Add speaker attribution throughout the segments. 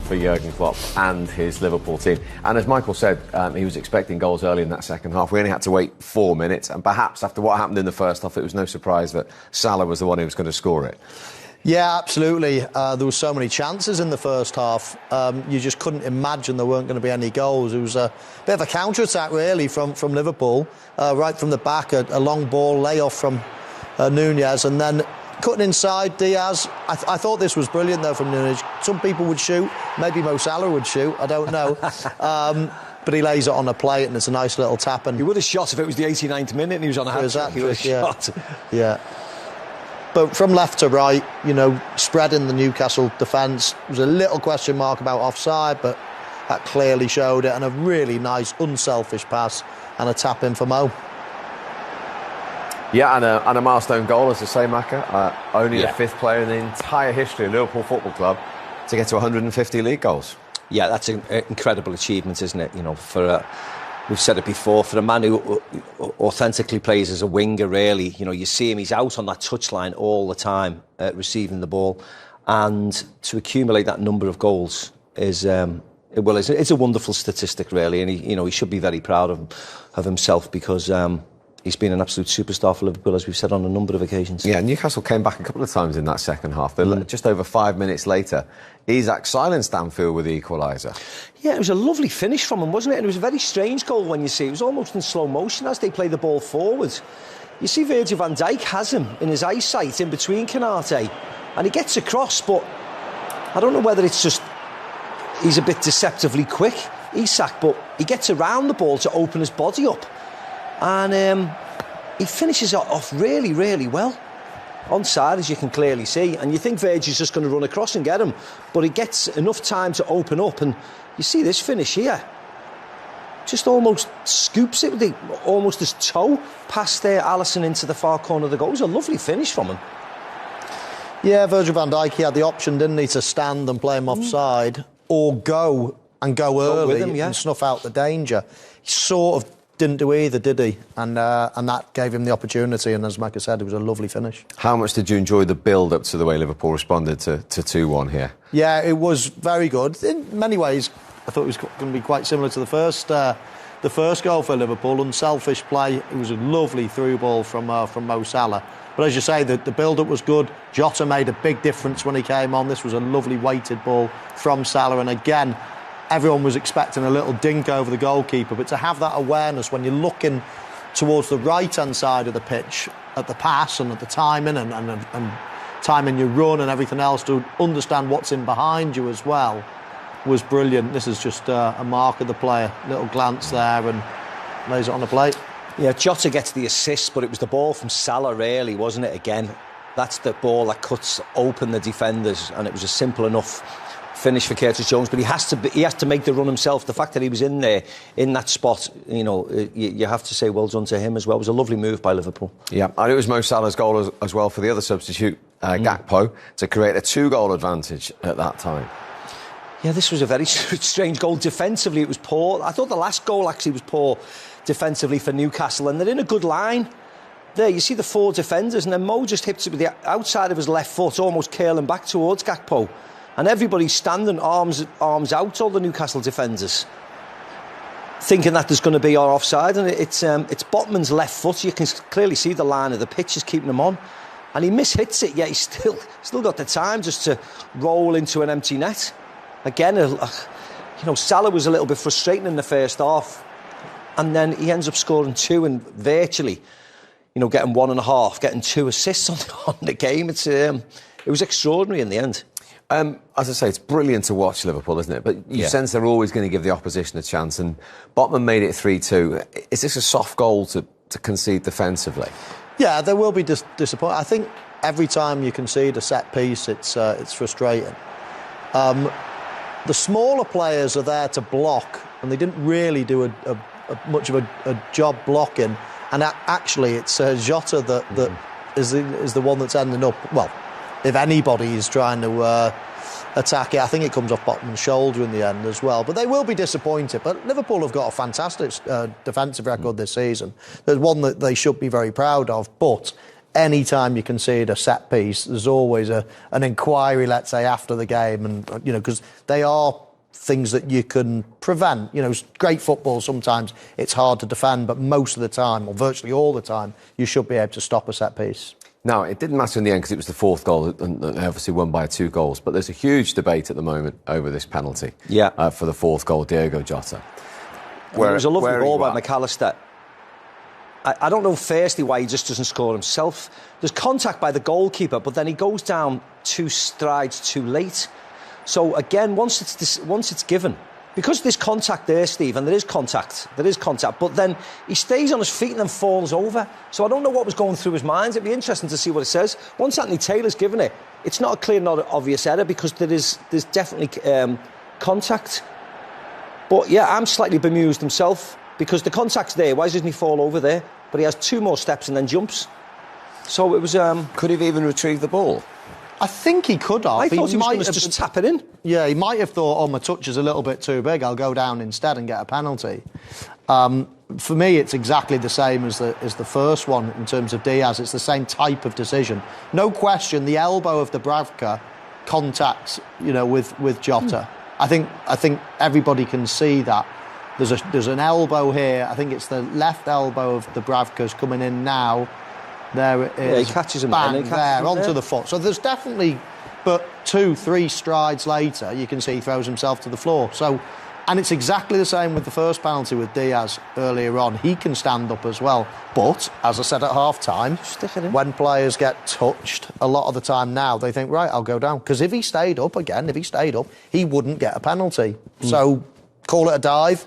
Speaker 1: for Jurgen Klopp and his Liverpool team. And as Michael said, he was expecting goals early in that second half. We only had to wait 4 minutes, and perhaps after what happened in the first half, it was no surprise that Salah was the one who was going to score it.
Speaker 2: Yeah, absolutely. There were so many chances in the first half. You just couldn't imagine there weren't going to be any goals. It was a bit of a counter-attack, really, from Liverpool. Right from the back, a long ball, layoff from Nunez, and then cutting inside Diaz. I thought this was brilliant, though, from Nunez. Some people would shoot. Maybe Mo Salah would shoot. I don't know. But he lays it on a plate, and it's a nice little tap. And
Speaker 3: he would have shot if it was the 89th minute and he was on a hat-trick. He would have shot.
Speaker 2: Yeah. But from left to right, you know, spreading the Newcastle defence. There was a little question mark about offside, but that clearly showed it. And a really nice, unselfish pass and a tap in for Mo.
Speaker 1: Yeah, and a milestone goal, as I say, Macca. Only the fifth player in the entire history of Liverpool Football Club to get to 150 league goals.
Speaker 3: Yeah, that's an incredible achievement, isn't it? You know, for we've said it before, for a man who authentically plays as a winger, really, you know, you see him, he's out on that touchline all the time, receiving the ball, and to accumulate that number of goals is, it's a wonderful statistic, really, and he should be very proud of himself because he's been an absolute superstar for Liverpool, as we've said on a number of occasions.
Speaker 1: Yeah, Newcastle came back a couple of times in that second half. Just over 5 minutes later, Isak silenced Anfield with the equaliser.
Speaker 3: Yeah, it was a lovely finish from him, wasn't it? And it was a very strange goal when you see it. It was almost in slow motion as they play the ball forward. You see Virgil van Dijk has him in his eyesight in between Canate, and he gets across, but I don't know whether it's just he's a bit deceptively quick, Isak, but he gets around the ball to open his body up. And he finishes it off really, really well. Onside, as you can clearly see. And you think Virgil's just going to run across and get him. But he gets enough time to open up. And you see this finish here. Just almost scoops it with almost his toe past there, Alisson into the far corner of the goal. It was a lovely finish from him.
Speaker 2: Yeah, Virgil van Dijk, he had the option, didn't he, to stand and play him offside or go early
Speaker 3: with him,
Speaker 2: and snuff out the danger. He sort of didn't do either, did he? And that gave him the opportunity, and as Micah said, it was a lovely finish. How
Speaker 1: much did you enjoy the build-up to the way Liverpool responded to 2-1 here?
Speaker 2: Yeah, it was very good. In many ways, I thought it was going to be quite similar to the first goal for Liverpool. Unselfish play. It was a lovely through ball from Mo Salah. But as you say, the build-up was good. Jota made a big difference when he came on. This was a lovely weighted ball from Salah, and again, everyone was expecting a little dink over the goalkeeper, but to have that awareness when you're looking towards the right-hand side of the pitch at the pass and at the timing and timing your run and everything else, to understand what's in behind you as well, was brilliant. This is just a mark of the player. Little glance there and lays it on the plate.
Speaker 3: Yeah, Jota gets the assist, but it was the ball from Salah, really, wasn't it? Again, that's the ball that cuts open the defenders, and it was a simple enough finish for Curtis Jones, but he has to make the run himself. The fact that he was in there in that spot, you have to say well done to him as well. It was a lovely move by Liverpool.
Speaker 1: Yeah, and it was Mo Salah's goal as well for the other substitute, Gakpo, to create a 2-goal advantage at that time.
Speaker 3: Yeah, this was a very strange goal. Defensively, it was poor. I thought the last goal actually was poor defensively for Newcastle, and they're in a good line. There, you see the 4 defenders, and then Mo just hits it with the outside of his left foot, almost curling back towards Gakpo. And everybody's standing arms out, all the Newcastle defenders, thinking that there's going to be an offside. And it's Botman's left foot. You can clearly see the line of the pitch is keeping him on. And he mishits it, yet he's still got the time just to roll into an empty net. Again, Salah was a little bit frustrating in the first half. And then he ends up scoring 2 and virtually, getting 1.5, getting 2 assists on the game. It was extraordinary in the end.
Speaker 1: As I say, it's brilliant to watch Liverpool, isn't it? But you sense they're always going to give the opposition a chance, and Botman made it 3-2. Is this a soft goal to concede defensively? Yeah,
Speaker 2: there will be disappointment. I think every time you concede a set piece, it's frustrating. The smaller players are there to block, and they didn't really do much of a job blocking. And actually, it's Jota that is the one that's ending up, well, if anybody is trying to attack it, I think it comes off Botman's shoulder in the end as well. But they will be disappointed. But Liverpool have got a fantastic defensive record this season. There's one that they should be very proud of. But any time you concede a set piece, there's always an inquiry, let's say, after the game, and because they are things that you can prevent. Great football, sometimes it's hard to defend, but most of the time, or virtually all the time, you should be able to stop a set piece.
Speaker 1: Now, it didn't matter in the end because it was the fourth goal, and they obviously won by 2 goals. But there's a huge debate at the moment over this penalty for the fourth goal, Diogo Jota.
Speaker 3: It was a lovely ball by McAllister. I don't know, firstly, why he just doesn't score himself. There's contact by the goalkeeper, but then he goes down 2 strides too late. So, again, once it's given, because there's contact there, Steve, and there is contact, but then he stays on his feet and then falls over. So I don't know what was going through his mind. It'd be interesting to see what it says. Once Anthony Taylor's given it, it's not a clear, not an obvious error, because there's definitely contact. But, yeah, I'm slightly bemused himself, because the contact's there. Why doesn't he fall over there? But he has 2 more steps and then jumps. So it was...
Speaker 1: Could he have even retrieved the ball?
Speaker 2: I think he could have.
Speaker 3: I thought he was going to just tap it in.
Speaker 2: Yeah, he might have thought, my touch is a little bit too big, I'll go down instead and get a penalty. For me, it's exactly the same as the first one in terms of Diaz. It's the same type of decision. No question, the elbow of Dubravka contacts, with Jota. I think everybody can see that. There's an elbow here. I think it's the left elbow of Dubravka's coming in now. There it is.
Speaker 3: Yeah, he catches him
Speaker 2: bang, there, onto the foot. So there's definitely, but 2-3 strides later, you can see he throws himself to the floor. So, and it's exactly the same with the first penalty with Diaz earlier on. He can stand up as well. But, as I said at half-time, when players get touched, a lot of the time now, they think, right, I'll go down. Because if he stayed up, he wouldn't get a penalty. So, call it a dive.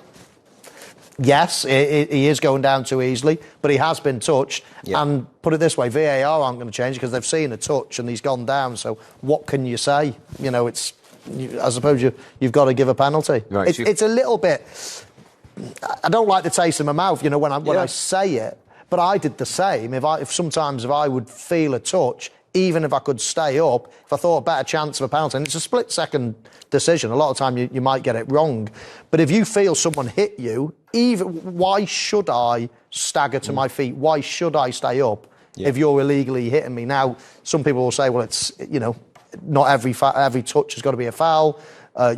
Speaker 2: Yes, he is going down too easily, but he has been touched. Yeah. And put it this way, VAR aren't going to change because they've seen a touch and he's gone down. So what can you say? I suppose you've got to give a penalty. Right, it's a little bit... I don't like the taste in my mouth, when I say it, but I did the same. If sometimes I would feel a touch, even if I could stay up, if I thought a better chance of a penalty, and it's a split-second decision, a lot of time you might get it wrong, but if you feel someone hit you, why should I stagger to my feet? Why should I stay up if you're illegally hitting me? Now, some people will say, well, it's, not every touch has got to be a foul,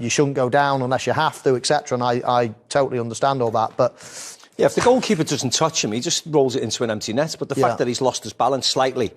Speaker 2: you shouldn't go down unless you have to, etc., and I totally understand all that, but...
Speaker 3: Yeah, if the goalkeeper doesn't touch him, he just rolls it into an empty net, but the fact that he's lost his balance slightly...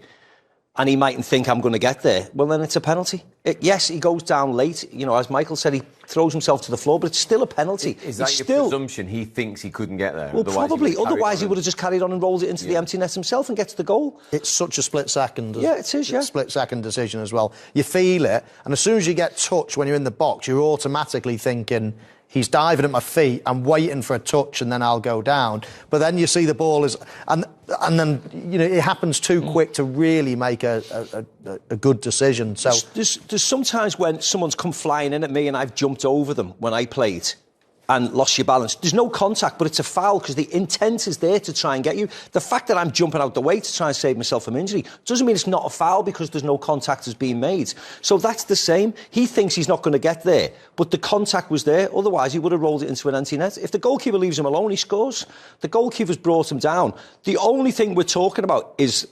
Speaker 3: and he mightn't think I'm going to get there, well, then it's a penalty. Yes, he goes down late. As Michael said, he throws himself to the floor, but it's still a penalty.
Speaker 1: Is that your presumption? He thinks he couldn't get there?
Speaker 3: Well, probably. Otherwise, he would have just carried on and rolled it into the empty net himself and gets the goal.
Speaker 2: It's such a split second.
Speaker 3: Yeah, it is,
Speaker 2: split-second decision as well. You feel it, and as soon as you get touched when you're in the box, you're automatically thinking... he's diving at my feet, I'm waiting for a touch and then I'll go down. But then you see the ball is... And then, it happens too quick to really make a good decision. So
Speaker 3: there's sometimes when someone's come flying in at me and I've jumped over them when I played and lost your balance. There's no contact, but it's a foul because the intent is there to try and get you. The fact that I'm jumping out the way to try and save myself from injury doesn't mean it's not a foul because there's no contact has been made. So that's the same. He thinks he's not going to get there, but the contact was there. Otherwise, he would have rolled it into an empty net. If the goalkeeper leaves him alone, he scores. The goalkeeper's brought him down. The only thing we're talking about is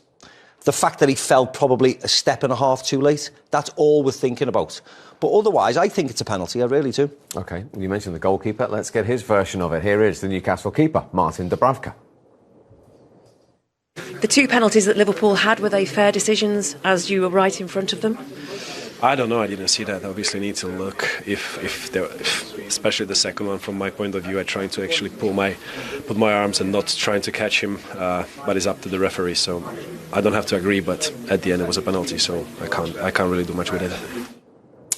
Speaker 3: the fact that he fell probably a step and a half too late. That's all we're thinking about. But otherwise, I think it's a penalty, I really do.
Speaker 1: OK, you mentioned the goalkeeper. Let's get his version of it. Here is the Newcastle keeper, Martin Dubravka.
Speaker 4: The 2 penalties that Liverpool had, were they fair decisions as you were right in front of them?
Speaker 5: I don't know, I didn't see that. I obviously need to look if especially the second one from my point of view, I trying to actually put my arms and not trying to catch him, but it's up to the referee, so I don't have to agree, but at the end it was a penalty, so I can't really do much with it.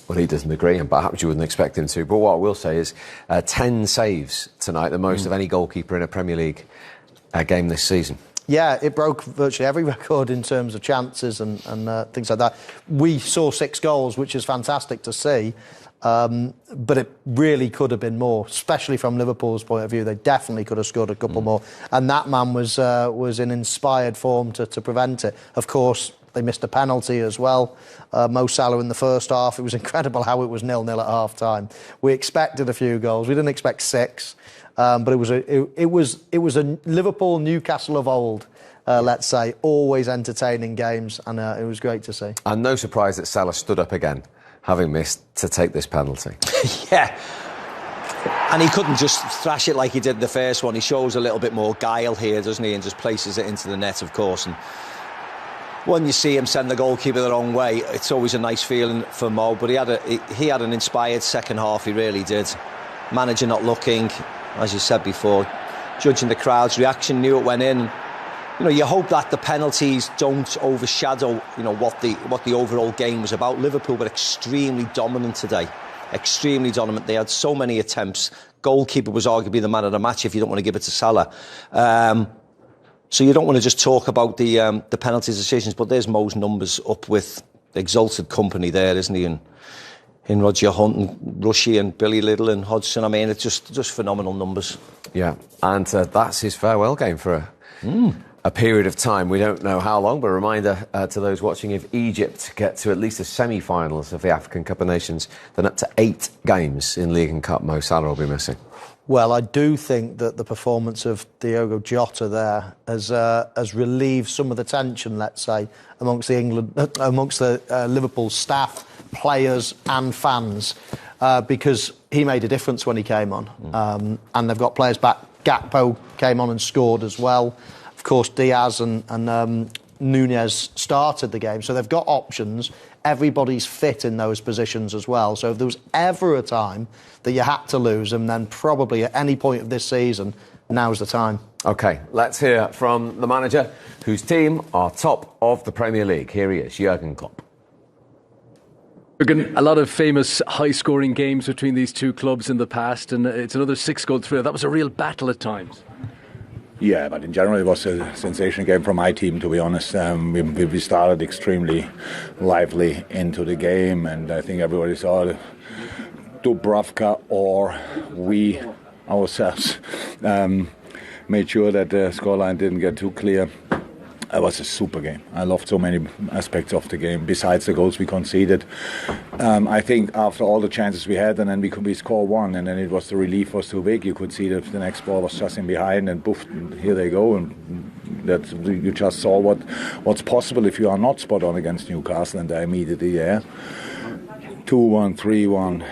Speaker 1: Well, he doesn't agree, and perhaps you wouldn't expect him to. But what I will say is 10 saves tonight, the most of any goalkeeper in a Premier League game this season.
Speaker 2: Yeah, it broke virtually every record in terms of chances and things like that. We saw 6 goals, which is fantastic to see, but it really could have been more, especially from Liverpool's point of view. They definitely could have scored a couple more, and that man was in inspired form to prevent it. Of course, they missed a penalty as well. Mo Salah in the first half. It was incredible how it was 0-0 at half-time. We expected a few goals. We didn't expect 6. But it was a Liverpool Newcastle of old, let's say. Always entertaining games, and it was great to see.
Speaker 1: And no surprise that Salah stood up again, having missed, to take this penalty.
Speaker 3: Yeah. And he couldn't just thrash it like he did the first one. He shows a little bit more guile here, doesn't he? And just places it into the net, of course. And when you see him send the goalkeeper the wrong way, it's always a nice feeling for Mo. But he had an inspired second half, he really did. Manager not looking, as you said before, judging the crowd's reaction, knew it went in. You know, you hope that the penalties don't overshadow, you know, what the overall game was about. Liverpool were extremely dominant today. Extremely dominant. They had so many attempts. Goalkeeper was arguably the man of the match if you don't want to give it to Salah. So you don't want to just talk about the penalty decisions, but there's Mo's numbers up with exalted company there, isn't he? And in Roger Hunt and Rushy and Billy Little and Hodgson. I mean, it's just phenomenal numbers.
Speaker 1: Yeah, and that's his farewell game for a period of time. We don't know how long, but a reminder to those watching, if Egypt get to at least the semi-finals of the African Cup of Nations, then up to 8 games in League and Cup, Mo Salah will be missing.
Speaker 2: Well, I do think that the performance of Diogo Jota there has relieved some of the tension, let's say, amongst the Liverpool staff, players and fans, because he made a difference when he came on. And they've got players back. Gakpo came on and scored as well. Of course, Diaz and Nunez started the game, so they've got options. Everybody's fit in those positions as well. So if there was ever a time that you had to lose them, then probably at any point of this season, now's the time.
Speaker 1: OK, let's hear from the manager, whose team are top of the Premier League. Here he is, Jurgen Klopp.
Speaker 6: A lot of famous high-scoring games between these two clubs in the past, and it's another 6-goal thriller. That was a real battle at times.
Speaker 7: Yeah, but in general it was a sensational game from my team, to be honest. We started extremely lively into the game, and I think everybody saw Dubravka or we ourselves made sure that the scoreline didn't get too clear. It was a super game. I loved so many aspects of the game, besides the goals we conceded. I think after all the chances we had, and then we score one, and then the relief was too big. You could see that the next ball was just in behind, and poof, here they go. And that you just saw what's possible if you are not spot on against Newcastle, and they immediately 2-1, 3-1.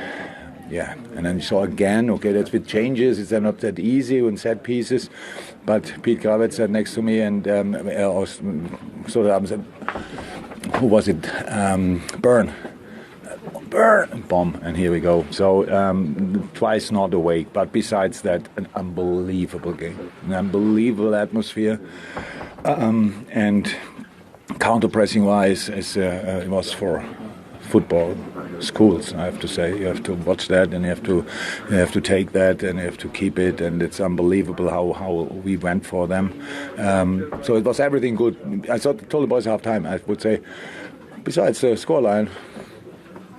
Speaker 7: Yeah, and then you saw again, okay, that's with changes. It's not that easy in set pieces. But Pete Gravett sat next to me, and said, who was it? Burn, bomb, and here we go. So twice not awake, but besides that, an unbelievable game, an unbelievable atmosphere, and counter-pressing wise, it was for football schools, I have to say. You have to watch that, and you have to take that, and you have to keep it, and it's unbelievable how we went for them. So it was everything good. I told the boys half time, I would say, besides the scoreline,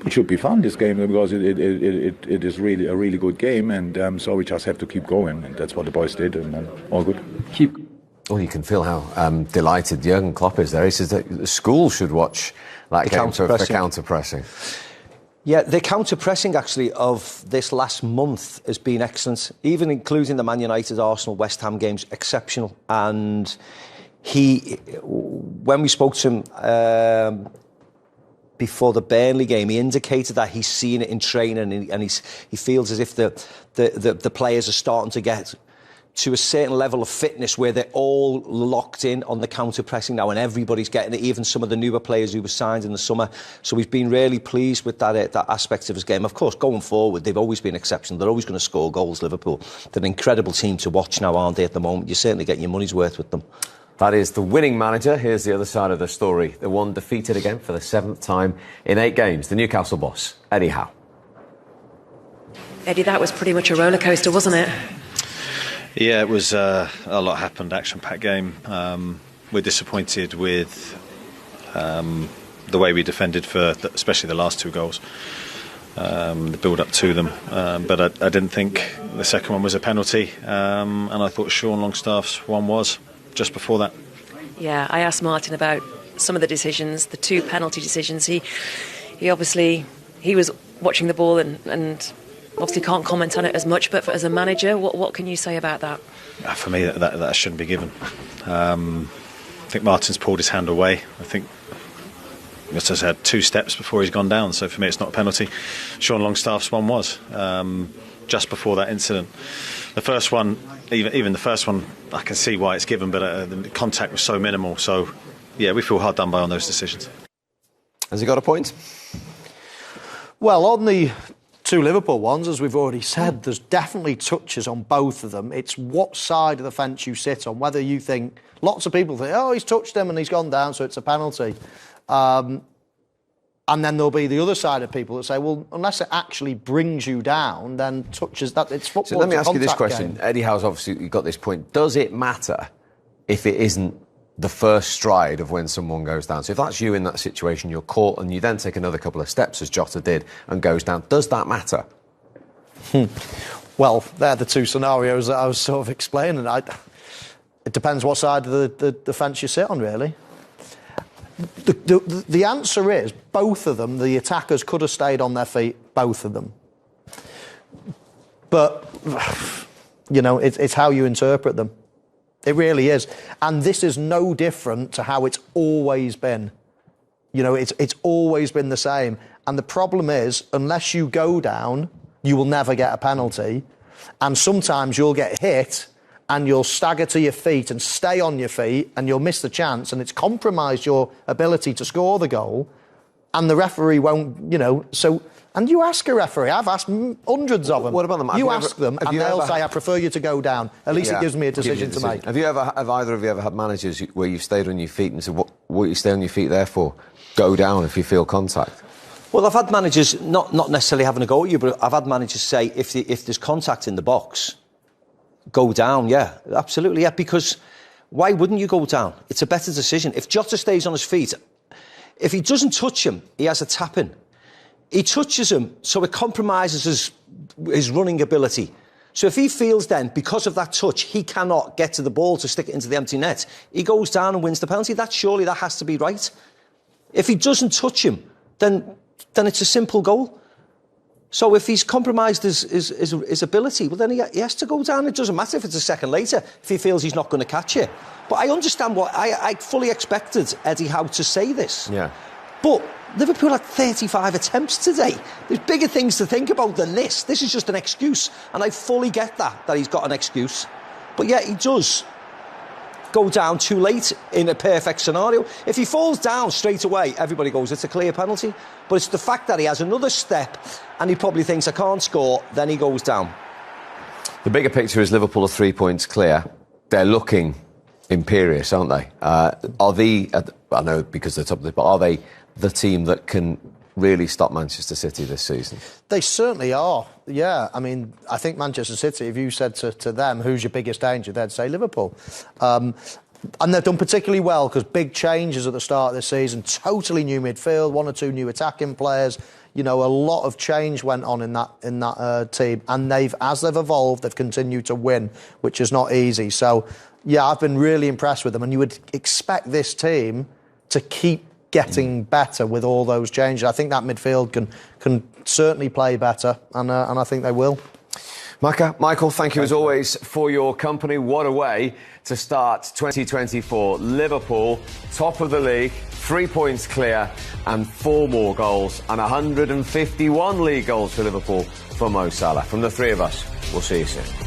Speaker 7: it should be fun, this game, because it is really a really good game, and so we just have to keep going, and that's what the boys did, and all good.
Speaker 1: Well, you can feel how delighted Jurgen Klopp is there. He says that the school should watch that game for counter-pressing.
Speaker 3: Yeah, the counter-pressing, actually, of this last month has been excellent, even including the Man United, Arsenal, West Ham games, exceptional. And when we spoke to him before the Burnley game, he indicated that he's seen it in training, and he feels as if the players are starting to get to a certain level of fitness where they're all locked in on the counter-pressing now, and everybody's getting it, even some of the newer players who were signed in the summer. So we've been really pleased with that aspect of his game. Of course, going forward, they've always been exceptional. They're always going to score goals, Liverpool. They're an incredible team to watch now, aren't they, at the moment? You certainly get your money's worth with them.
Speaker 1: That is the winning manager. Here's the other side of the story. The one defeated again for the 7th time in 8 games. The Newcastle boss, Eddie Howe.
Speaker 4: Eddie, that was pretty much a rollercoaster, wasn't it?
Speaker 8: Yeah, it was a lot happened, action-packed game. We're disappointed with the way we defended for especially the last 2 goals, the build-up to them. But I didn't think the second one was a penalty, and I thought Sean Longstaff's one was just before that.
Speaker 4: Yeah, I asked Martin about some of the decisions, the 2 penalty decisions. He obviously was watching the ball and obviously can't comment on it as much, but as a manager, what can you say about that?
Speaker 8: For me, that shouldn't be given. think Martin's pulled his hand away. I think he must have had 2 steps before he's gone down, so for me it's not a penalty. Sean Longstaff's one was, just before that incident. The first one, even the first one, I can see why it's given, but the contact was so minimal. So, yeah, we feel hard done by on those decisions.
Speaker 1: Has he got a point?
Speaker 2: Well, on the 2 Liverpool ones, as we've already said, there's definitely touches on both of them. It's what side of the fence you sit on, whether you think... Lots of people think, oh, he's touched him and he's gone down, so it's a penalty. And then there'll be the other side of people that say, well, unless it actually brings you down, then touches that. It's football.
Speaker 1: So let me ask you this question.
Speaker 2: Game.
Speaker 1: Eddie Howe's obviously got this point. Does it matter if it isn't the first stride of when someone goes down? So if that's you in that situation, you're caught and you then take another couple of steps, as Jota did, and goes down, does that matter?
Speaker 2: Well, they're the 2 scenarios that I was sort of explaining. It depends what side of the fence you sit on, really. The answer is, both of them, the attackers could have stayed on their feet, both of them. But, you know, it's how you interpret them. It really is. And this is no different to how it's always been. You know, it's always been the same. And the problem is, unless you go down, you will never get a penalty. And sometimes you'll get hit and you'll stagger to your feet and stay on your feet and you'll miss the chance and it's compromised your ability to score the goal and the referee won't, you know, so... And you ask a referee, I've asked hundreds of them.
Speaker 1: What about them?
Speaker 2: You ask them and they'll say, I prefer you to go down. At least it gives me a decision to make.
Speaker 1: Have either of you ever had managers where you've stayed on your feet and said, what you stay on your feet there for? Go down if you feel contact.
Speaker 3: Well, I've had managers not necessarily having a go at you, but I've had managers say, if there's contact in the box, go down, yeah, absolutely, yeah, because why wouldn't you go down? It's a better decision. If Jota stays on his feet, if he doesn't touch him, he has a tap-in. He touches him, so it compromises his running ability. So if he feels then, because of that touch, he cannot get to the ball to stick it into the empty net, he goes down and wins the penalty. Surely that has to be right. If he doesn't touch him, then it's a simple goal. So if he's compromised his ability, well, then he has to go down. It doesn't matter if it's a second later, if he feels he's not going to catch it. But I understand I fully expected Eddie Howe to say this.
Speaker 1: Yeah.
Speaker 3: But Liverpool had 35 attempts today. There's bigger things to think about than this. This is just an excuse. And I fully get that he's got an excuse. But yet he does go down too late in a perfect scenario. If he falls down straight away, everybody goes, it's a clear penalty. But it's the fact that he has another step and he probably thinks, I can't score, then he goes down.
Speaker 1: The bigger picture is Liverpool are 3 points clear. They're looking imperious, aren't they? I know because they're top of the... But are they the team that can really stop Manchester City this season?
Speaker 2: They certainly are, yeah. I mean, I think Manchester City, if you said to them, who's your biggest danger, they'd say Liverpool. And they've done particularly well because big changes at the start of the season, totally new midfield, 1 or 2 new attacking players. You know, a lot of change went on in that team. And as they've evolved, they've continued to win, which is not easy. So, yeah, I've been really impressed with them. And you would expect this team to keep getting better with all those changes. I think that midfield can certainly play better, and I think they will.
Speaker 1: Michael, thank you as always for your company. What a way to start 2024. Liverpool, top of the league, 3 points clear, and 4 more goals, and 151 league goals for Liverpool for Mo Salah. From the 3 of us, we'll see you soon.